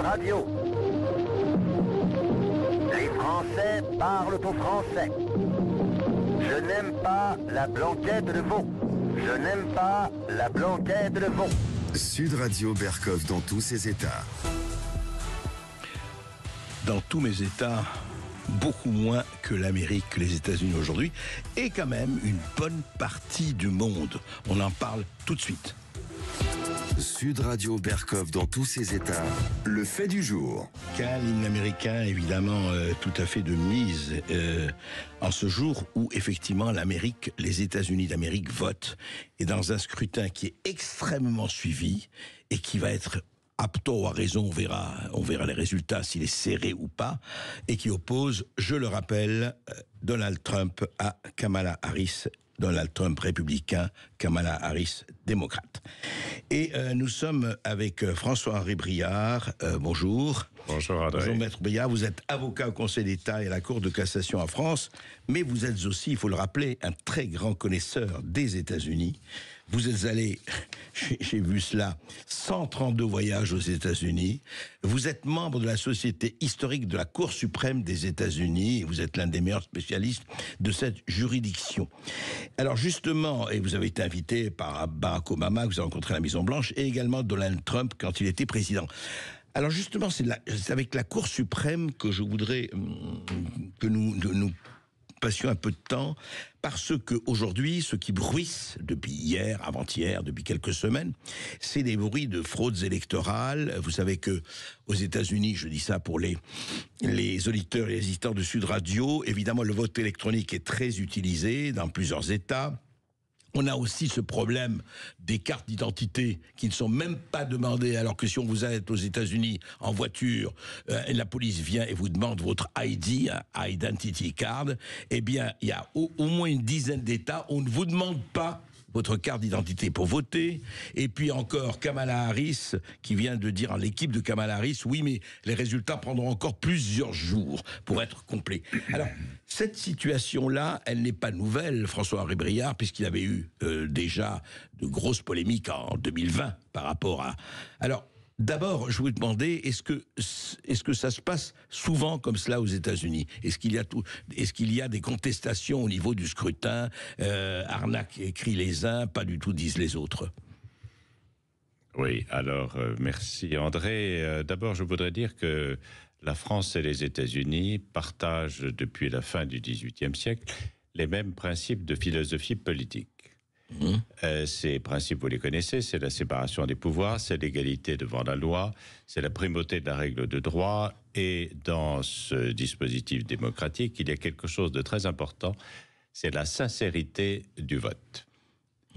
Radio. Les Français parlent au français. Je n'aime pas la blanquette de veau. Je n'aime pas la blanquette de veau. Sud Radio Berkov dans tous ses états. Dans tous mes états, beaucoup moins que l'Amérique, que les États-Unis aujourd'hui, et quand même une bonne partie du monde. On en parle tout de suite. Sud Radio Berkov dans tous ses états. Le fait du jour. Qu'un hymne américain, évidemment, tout à fait de mise en ce jour où, effectivement, l'Amérique, les États-Unis d'Amérique votent, et dans un scrutin qui est extrêmement suivi et qui va être à tort ou à raison, on verra les résultats, s'il est serré ou pas, et qui oppose, je le rappelle, Donald Trump à Kamala Harris. Donald Trump républicain, Kamala Harris démocrate. Et nous sommes avec François-Henri Briard. Bonjour. Bonjour André. Bonjour Maître Briard, vous êtes avocat au Conseil d'État et à la Cour de cassation en France, mais vous êtes aussi, il faut le rappeler, un très grand connaisseur des États-Unis. Vous êtes allé, j'ai vu cela, 132 voyages aux États-Unis. Vous êtes membre de la Société historique de la Cour suprême des États-Unis. Vous êtes l'un des meilleurs spécialistes de cette juridiction. Alors justement, et vous avez été invité par Barack Obama, que vous avez rencontré à la Maison-Blanche, et également Donald Trump quand il était président. Alors justement, c'est avec la Cour suprême que je voudrais que nous passions un peu de temps, parce que aujourd'hui, ce qui bruisse depuis hier, avant-hier, depuis quelques semaines, c'est des bruits de fraudes électorales. Vous savez que aux États-Unis, je dis ça pour les auditeurs et les visiteurs de Sud Radio, évidemment, le vote électronique est très utilisé dans plusieurs États. On a aussi ce problème des cartes d'identité qui ne sont même pas demandées, alors que si on vous arrête aux États-Unis en voiture, la police vient et vous demande votre ID, Identity Card, eh bien, il y a au moins une dizaine d'États où on ne vous demande pas votre carte d'identité pour voter. Et puis encore Kamala Harris qui vient de dire à l'équipe de Kamala Harris, oui, mais les résultats prendront encore plusieurs jours pour être complets. Alors, cette situation-là, elle n'est pas nouvelle, François-Henri Briard, puisqu'il avait eu déjà de grosses polémiques en 2020 par rapport à... Alors, d'abord, je voulais demander, est-ce que ça se passe souvent comme cela aux États-Unis ? Est-ce qu'il y a des contestations au niveau du scrutin ? Arnaque écrit les uns, pas du tout disent les autres. Oui, alors merci André. D'abord, je voudrais dire que la France et les États-Unis partagent depuis la fin du XVIIIe siècle les mêmes principes de philosophie politique. Ces principes, vous les connaissez, c'est la séparation des pouvoirs, c'est l'égalité devant la loi, c'est la primauté de la règle de droit, et dans ce dispositif démocratique, il y a quelque chose de très important, c'est la sincérité du vote.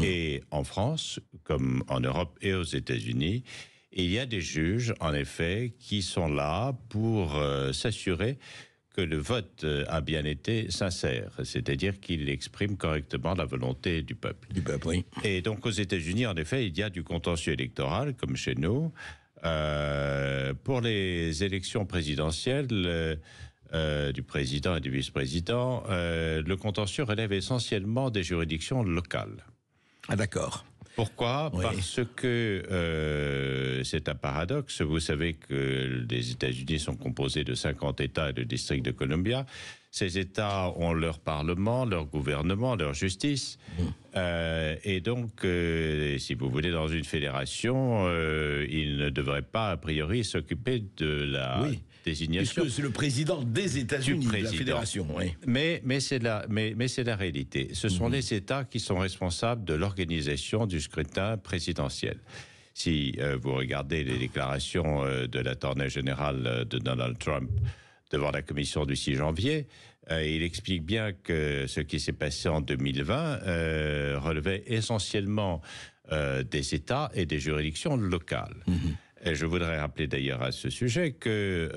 Et en France, comme en Europe et aux États-Unis, il y a des juges, en effet, qui sont là pour s'assurer que le vote a bien été sincère, c'est-à-dire qu'il exprime correctement la volonté du peuple. Du peuple, oui. Et donc aux États-Unis, en effet, il y a du contentieux électoral, comme chez nous. Pour les élections présidentielles du président et du vice-président, le contentieux relève essentiellement des juridictions locales. Ah d'accord. Pourquoi ? Oui. Parce que c'est un paradoxe. Vous savez que les États-Unis sont composés de 50 États et de District de Columbia. Ces États ont leur parlement, leur gouvernement, leur justice. Et donc, si vous voulez, dans une fédération, ils ne devraient pas, a priori, s'occuper de la désignation. Puisque c'est le président des États-Unis, de la fédération. Oui. Mais c'est la réalité. Ce sont les États qui sont responsables de l'organisation du scrutin présidentiel. Si vous regardez les déclarations de l'attorney général de Donald Trump devant la commission du 6 janvier, il explique bien que ce qui s'est passé en 2020 relevait essentiellement des États et des juridictions locales. Et je voudrais rappeler d'ailleurs à ce sujet que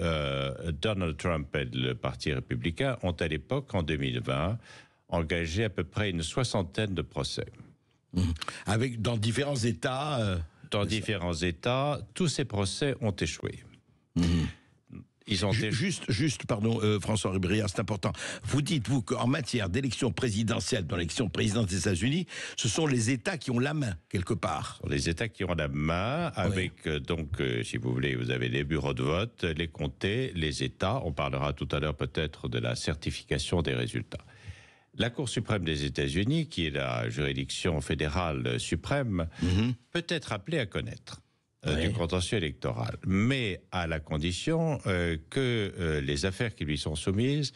Donald Trump et le Parti républicain ont à l'époque, en 2020, engagé à peu près une 60aine de procès. Dans différents États... Dans différents États, tous ces procès ont échoué. Ils ont Juste, pardon, François Briard, c'est important. Vous dites, vous, qu'en matière d'élection présidentielle, dans l'élection présidentielle des États-Unis, ce sont les États qui ont la main, quelque part. Les États qui ont la main, avec, si vous voulez, vous avez les bureaux de vote, les comtés, les États. On parlera tout à l'heure peut-être de la certification des résultats. La Cour suprême des États-Unis, qui est la juridiction fédérale suprême, peut être appelée à connaître du contentieux électoral, mais à la condition que les affaires qui lui sont soumises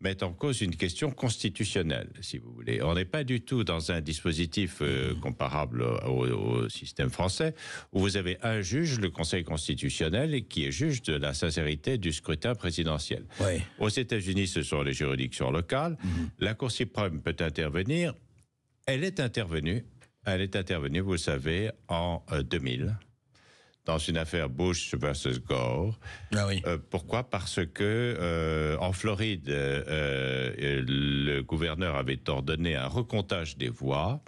mettent en cause une question constitutionnelle, si vous voulez. On n'est pas du tout dans un dispositif comparable au système français, où vous avez un juge, le Conseil constitutionnel, qui est juge de la sincérité du scrutin présidentiel. Ouais. Aux États-Unis, ce sont les juridictions locales. La Cour suprême peut intervenir. Elle est intervenue, vous le savez, en 2000. Dans une affaire Bush versus Gore. Ah oui. Pourquoi ? Parce que en Floride, le gouverneur avait ordonné un recomptage des voix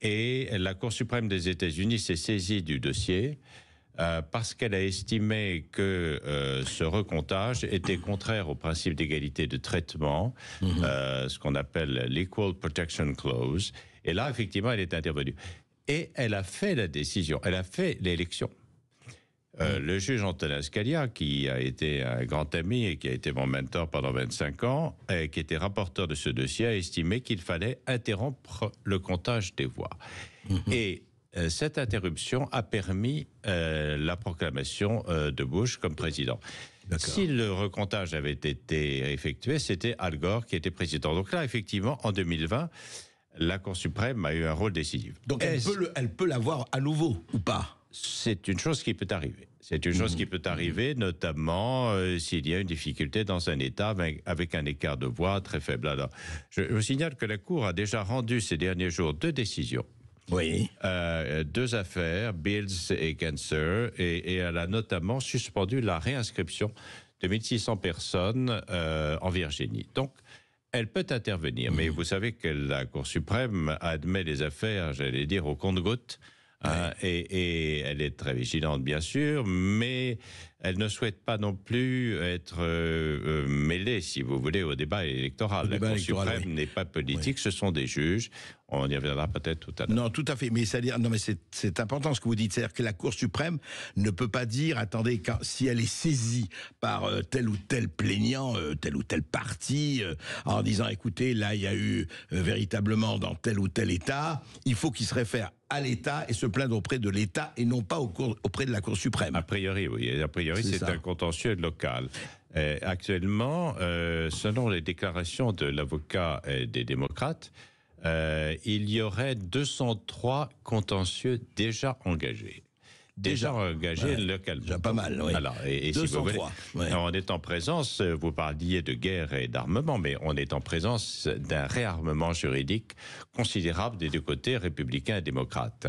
et la Cour suprême des États-Unis s'est saisie du dossier parce qu'elle a estimé que ce recomptage était contraire au principe d'égalité de traitement, ce qu'on appelle l'Equal Protection Clause. Et là, effectivement, elle est intervenue. Et elle a fait la décision, elle a fait l'élection. Le juge Antonin Scalia, qui a été un grand ami et qui a été mon mentor pendant 25 ans, et qui était rapporteur de ce dossier, a estimé qu'il fallait interrompre le comptage des voix. Et cette interruption a permis la proclamation de Bush comme président. Si le recomptage avait été effectué, c'était Al Gore qui était président. Donc là, effectivement, en 2020, la Cour suprême a eu un rôle décisif. Donc elle peut l'avoir à nouveau ou pas ? C'est une chose qui peut arriver. C'est une chose qui peut arriver, notamment s'il y a une difficulté dans un État avec un écart de voix très faible. Alors, je vous signale que la Cour a déjà rendu ces derniers jours 2 décisions. Oui. 2 affaires, Bills et Cancer, et elle a notamment suspendu la réinscription de 1600 personnes en Virginie. Donc, elle peut intervenir, mais vous savez que la Cour suprême admet les affaires, j'allais dire, au compte-gouttes. Et elle est très vigilante, bien sûr, mais elle ne souhaite pas non plus être mêlée, si vous voulez, au débat électoral. La Cour suprême n'est pas politique, ce sont des juges. On y reviendra peut-être tout à l'heure. Non, tout à fait. Mais c'est important ce que vous dites. C'est-à-dire que la Cour suprême ne peut pas dire, attendez, si elle est saisie par tel ou tel plaignant, tel ou tel parti, en disant, écoutez, là, il y a eu véritablement dans tel ou tel État, il faut qu'il se réfère à l'État et se plaindre auprès de l'État et non pas auprès de la Cour suprême. A priori, oui. A priori, c'est un contentieux local. Actuellement, selon les déclarations de l'avocat des démocrates, il y aurait 203 contentieux déjà engagés. Déjà engagé localement. Déjà pas mal, oui. Alors, et 203, si vous voulez, on est en présence, vous parliez de guerre et d'armement, mais on est en présence d'un réarmement juridique considérable des 2 côtés, républicains et démocrates.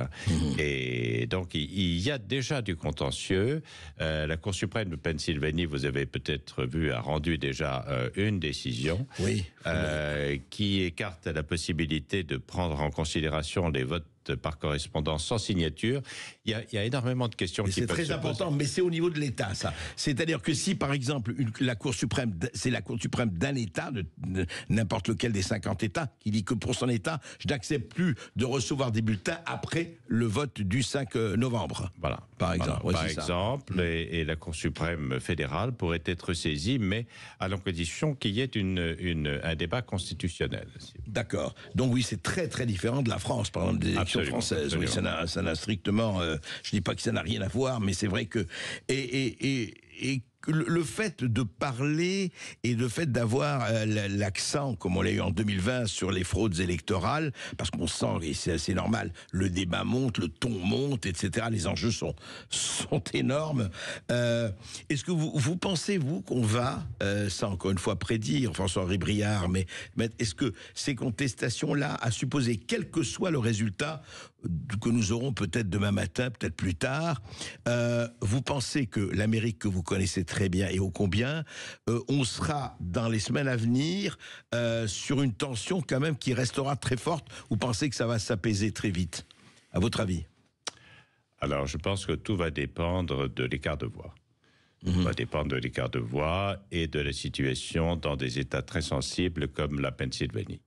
Et donc, il y a déjà du contentieux. La Cour suprême de Pennsylvanie, vous avez peut-être vu, a rendu déjà une décision qui écarte la possibilité de prendre en considération les votes par correspondance sans signature. Il y a énormément de questions qui peuvent se poser. C'est très important, mais c'est au niveau de l'État, ça. C'est-à-dire que si, par exemple, la Cour suprême, c'est la Cour suprême d'un État, de n'importe lequel des 50 États, qui dit que pour son État, je n'accepte plus de recevoir des bulletins après le vote du 5 novembre. Voilà. Par exemple. Voilà. Par exemple, et la Cour suprême fédérale pourrait être saisie, mais à la condition qu'il y ait un débat constitutionnel. D'accord. Donc oui, c'est très très différent de la France, par exemple, des élections françaises. Oui, ça n'a strictement... je dis pas que ça n'a rien à voir, mais c'est vrai que... Et le fait de parler et le fait d'avoir l'accent, comme on l'a eu en 2020, sur les fraudes électorales, parce qu'on sent, et c'est assez normal, le débat monte, le ton monte, etc. Les enjeux sont énormes. Est-ce que vous pensez, vous, qu'on va, ça encore une fois prédire, François-Henri Briard, mais est-ce que ces contestations-là, à supposer, quel que soit le résultat que nous aurons peut-être demain matin, peut-être plus tard, vous pensez que l'Amérique que vous connaissez très bien et ô combien, on sera dans les semaines à venir sur une tension quand même qui restera très forte? Vous pensez que ça va s'apaiser très vite, à votre avis? Alors, je pense que tout va dépendre de l'écart de voix. va dépendre de l'écart de voix et de la situation dans des États très sensibles comme la Pennsylvanie.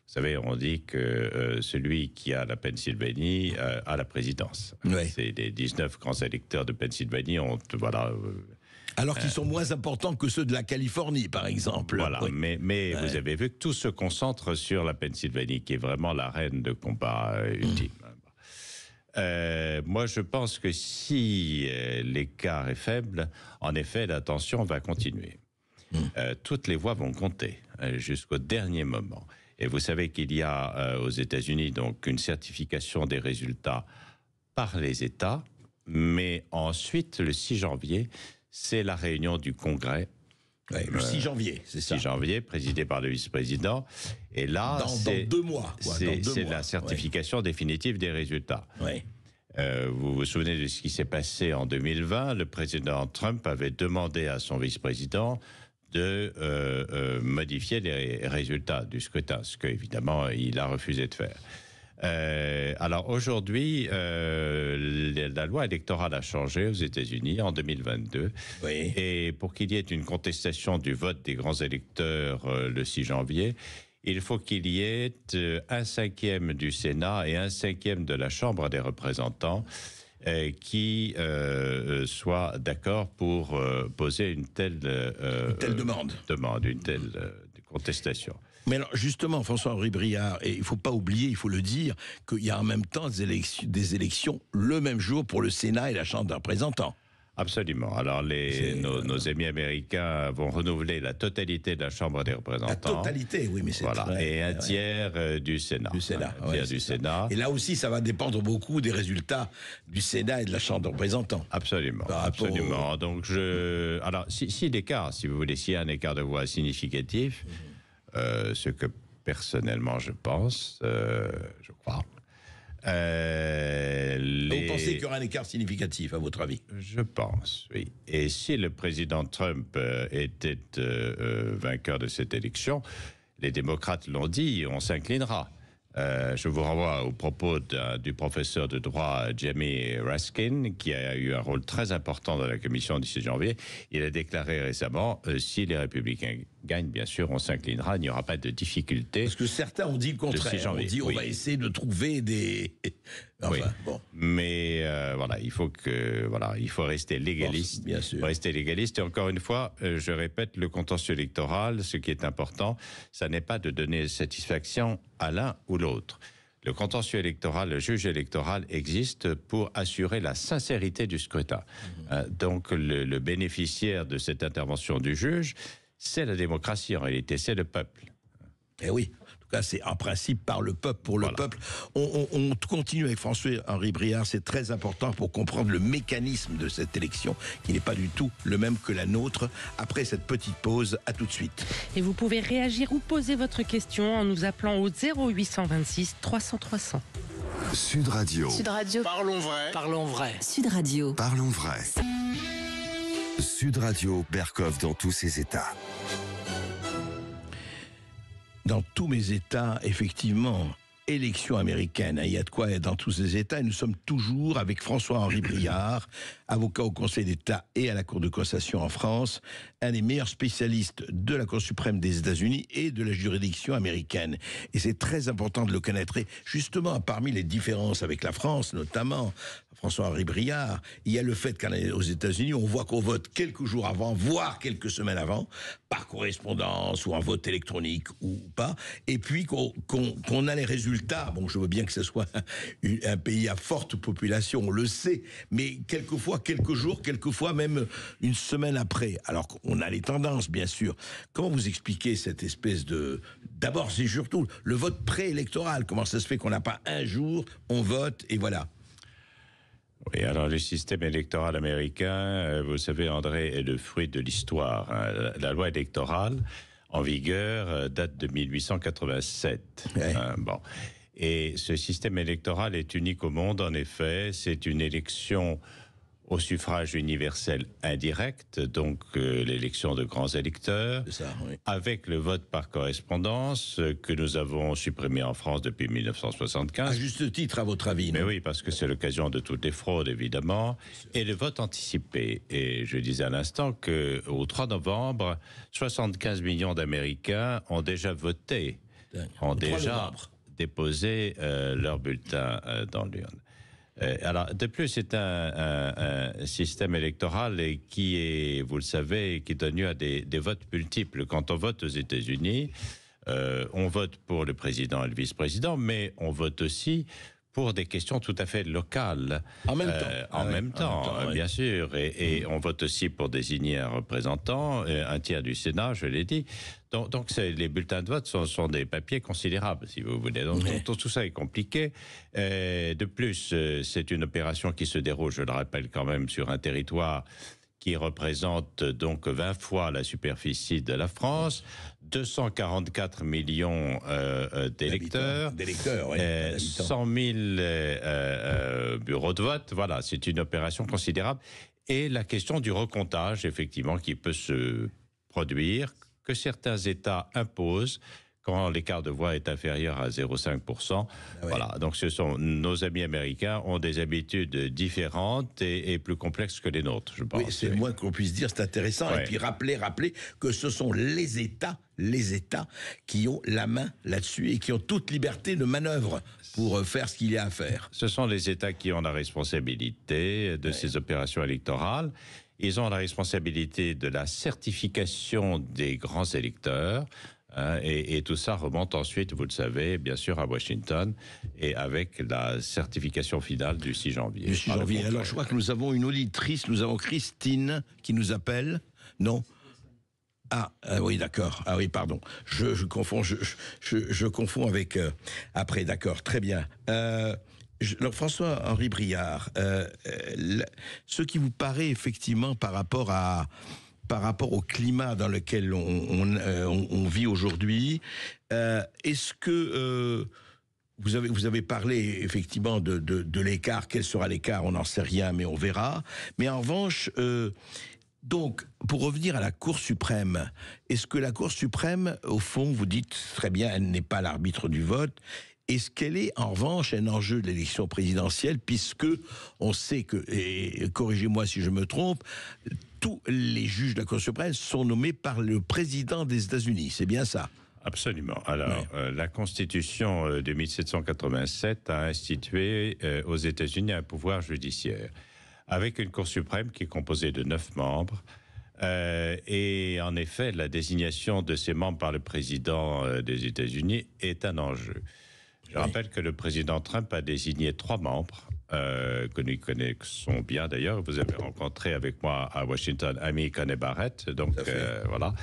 Vous savez, on dit que celui qui a la Pennsylvanie a la présidence. Ouais. C'est les 19 grands électeurs de Pennsylvanie ont, voilà... Alors qu'ils sont moins importants que ceux de la Californie, par exemple. Voilà, Oui. mais vous avez vu que tout se concentre sur la Pennsylvanie, qui est vraiment l'arène de combat ultime. Moi, je pense que si l'écart est faible, en effet, la tension va continuer. Toutes les voix vont compter jusqu'au dernier moment. Et vous savez qu'il y a aux États-Unis donc une certification des résultats par les États, mais ensuite, le 6 janvier, c'est la réunion du Congrès. Ouais, le 6 janvier, c'est ça. 6 janvier, présidé par le vice-président. Et là, dans 2 mois. C'est la certification définitive des résultats. Ouais. Vous vous souvenez de ce qui s'est passé en 2020 ? Le président Trump avait demandé à son vice-président de modifier les résultats du scrutin, ce qu'évidemment il a refusé de faire. Alors aujourd'hui, la loi électorale a changé aux États-Unis en 2022. Oui. Et pour qu'il y ait une contestation du vote des grands électeurs le 6 janvier, il faut qu'il y ait 1/5 du Sénat et 1/5 de la Chambre des représentants qui soient d'accord pour poser une telle demande, une telle contestation. Mais alors, justement, François-Henri Briard, et il ne faut pas oublier, il faut le dire, qu'il y a en même temps des élections le même jour pour le Sénat et la Chambre des représentants. Absolument. Alors, nos amis américains vont renouveler la totalité de la Chambre des représentants. La totalité, oui, mais c'est très... Et un tiers du Sénat. Du Sénat, un tiers du Sénat. Et là aussi, ça va dépendre beaucoup des résultats du Sénat et de la Chambre des représentants. Absolument, absolument. Donc, alors, si l'écart, si vous voulez, s'il y a un écart de voix significatif, ce que personnellement je pense, je crois... Vous pensez qu'il y aura un écart significatif, à votre avis ? Je pense, oui. Et si le président Trump était vainqueur de cette élection, les démocrates l'ont dit, on s'inclinera. Je vous renvoie aux propos du professeur de droit Jamie Raskin, qui a eu un rôle très important dans la commission du 6 janvier. Il a déclaré récemment, si les républicains gagnent, bien sûr, on s'inclinera, il n'y aura pas de difficulté. Parce que certains ont dit le contraire. On dit, on va essayer de trouver des... Enfin, bon. Mais voilà, il faut rester légaliste. Bien sûr. Rester légaliste. Et encore une fois, je répète, le contentieux électoral, ce qui est important, ça n'est pas de donner satisfaction à l'un ou l'autre. Le contentieux électoral, le juge électoral existe pour assurer la sincérité du scrutin. Donc le bénéficiaire de cette intervention du juge, c'est la démocratie en réalité, c'est le peuple. Eh oui. C'est en principe par le peuple, pour le peuple. On continue avec François-Henri Briard, c'est très important pour comprendre le mécanisme de cette élection, qui n'est pas du tout le même que la nôtre. Après cette petite pause, à tout de suite. Et vous pouvez réagir ou poser votre question en nous appelant au 0826 300 300. Sud Radio. Sud Radio. Parlons vrai. Parlons vrai. Sud Radio. Parlons vrai. Sud Radio, Berkov dans tous ses états. Dans tous mes États, effectivement, élection américaine, il y a de quoi être dans tous ces États, et nous sommes toujours avec François-Henri Briard, avocat au Conseil d'État et à la Cour de cassation en France, un des meilleurs spécialistes de la Cour suprême des États-Unis et de la juridiction américaine. Et c'est très important de le connaître. Et justement, parmi les différences avec la France, notamment, François-Henri Briard, il y a le fait qu'aux États-Unis, on voit qu'on vote quelques jours avant, voire quelques semaines avant, par correspondance ou en vote électronique ou pas, et puis qu'on a les résultats. Bon, je veux bien que ce soit un pays à forte population, on le sait, mais quelquefois, quelques jours, quelquefois même une semaine après. Alors qu'on a les tendances, bien sûr. Comment vous expliquez cette espèce de... D'abord, c'est surtout le vote préélectoral. Comment ça se fait qu'on n'a pas un jour, on vote et voilà. Oui, alors le système électoral américain, vous savez, André, est le fruit de l'histoire. La loi électorale en vigueur date de 1887. Ouais. Bon. Et ce système électoral est unique au monde, en effet. C'est une élection au suffrage universel indirect, donc l'élection de grands électeurs, Ça, oui. avec le vote par correspondance que nous avons supprimé en France depuis 1975. À juste titre, à votre avis, non? Mais oui, parce que c'est l'occasion de toutes les fraudes, évidemment, et le vote anticipé. Et je disais à l'instant qu'au 3 novembre, 75 millions d'Américains ont déjà voté, ont déjà déposé leur bulletin dans l'urne. Alors, de plus, c'est un système électoral qui est, vous le savez, qui donne lieu à des votes multiples. Quand on vote aux États-Unis, on vote pour le président et le vice-président, mais on vote aussi pour des questions tout à fait locales. En même temps. En même temps, ouais. bien sûr. Et on vote aussi pour désigner un représentant, un tiers du Sénat, je l'ai dit. Donc les bulletins de vote sont des papiers considérables, si vous voulez. Donc tout ça est compliqué. De plus, c'est une opération qui se déroule, je le rappelle quand même, sur un territoire qui représente donc 20 fois la superficie de la France, 244 millions d'électeurs, ouais, 100 000 bureaux de vote. Voilà, c'est une opération considérable. Et la question du recomptage, effectivement, qui peut se produire, que certains États imposent quand l'écart de voix est inférieur à 0,5%. Voilà, donc nos amis américains ont des habitudes différentes et plus complexes que les nôtres, je pense. Oui, c'est le moins qu'on puisse dire, c'est intéressant. Ouais. Et puis rappeler que ce sont les États qui ont la main là-dessus et qui ont toute liberté de manœuvre pour faire ce qu'il y a à faire. Ce sont les États qui ont la responsabilité de ces opérations électorales. Ils ont la responsabilité de la certification des grands électeurs. Et tout ça remonte ensuite, vous le savez, bien sûr, à Washington, et avec la certification finale du 6 janvier. Du 6 janvier. Alors, je crois que nous avons une auditrice, nous avons Christine qui nous appelle. Non? Oui, d'accord. Ah oui, pardon. Je confonds. Je confonds avec après. D'accord, très bien. Alors, François-Henri Briard, ce qui vous paraît effectivement par rapport au climat dans lequel on vit aujourd'hui, est-ce que vous avez parlé effectivement de l'écart, quel sera l'écart, on n'en sait rien, mais on verra. Mais en revanche, donc, pour revenir à la Cour suprême, est-ce que la Cour suprême, au fond, vous dites très bien, elle n'est pas l'arbitre du vote? Est-ce qu'elle est, en revanche, un enjeu de l'élection présidentielle, puisque on sait que, et corrigez-moi si je me trompe, tous les juges de la Cour suprême sont nommés par le président des États-Unis, c'est bien ça? Absolument. Alors, la Constitution de 1787 a institué aux États-Unis un pouvoir judiciaire, avec une Cour suprême qui est composée de 9 membres. Et en effet, la désignation de ces membres par le président des États-Unis est un enjeu. Je rappelle que le président Trump a désigné 3 membres, que nous connaissons bien d'ailleurs. Vous avez rencontré avec moi à Washington Amy Coney Barrett, donc voilà.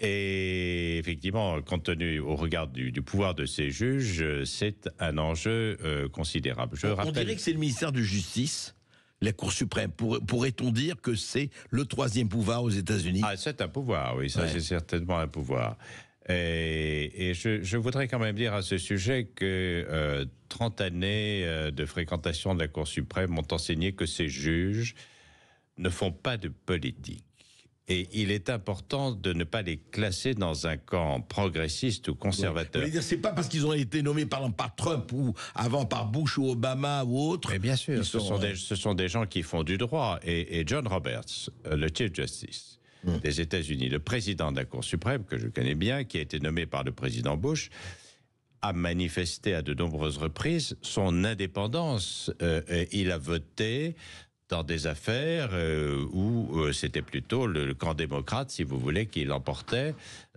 Et effectivement, compte tenu au regard du pouvoir de ces juges, c'est un enjeu considérable. On dirait que c'est le ministère de Justice, la Cour suprême. Pourrait-on dire que c'est le 3e pouvoir aux États-Unis? Ah, c'est un pouvoir, oui, ça c'est certainement un pouvoir. Et je voudrais quand même dire à ce sujet que 30 années de fréquentation de la Cour suprême m'ont enseigné que ces juges ne font pas de politique. Et il est important de ne pas les classer dans un camp progressiste ou conservateur. Ouais. C'est pas parce qu'ils ont été nommés par exemple par Trump ou avant par Bush ou Obama ou autre. Mais bien sûr, ce sont des gens qui font du droit. Et John Roberts, le Chief Justice des États-Unis, le président de la Cour suprême, que je connais bien, qui a été nommé par le président Bush, a manifesté à de nombreuses reprises son indépendance. Il a voté dans des affaires où c'était plutôt le camp démocrate, si vous voulez, qui l'emportait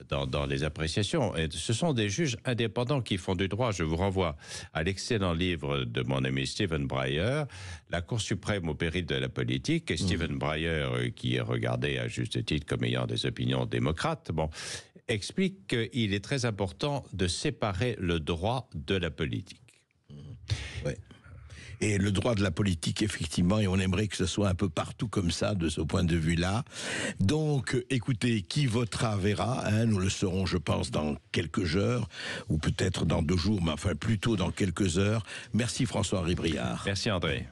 dans les appréciations. Et ce sont des juges indépendants qui font du droit. Je vous renvoie à l'excellent livre de mon ami Stephen Breyer, La Cour suprême au péril de la politique. Et Stephen Breyer, qui est regardé à juste titre comme ayant des opinions démocrates, explique qu'il est très important de séparer le droit de la politique. Ouais. Et le droit de la politique, effectivement, et on aimerait que ce soit un peu partout comme ça, de ce point de vue-là. Donc, écoutez, qui votera verra, nous le saurons, je pense, dans quelques heures, ou peut-être dans 2 jours, mais enfin plutôt dans quelques heures. Merci François-Henri Briard. Merci André.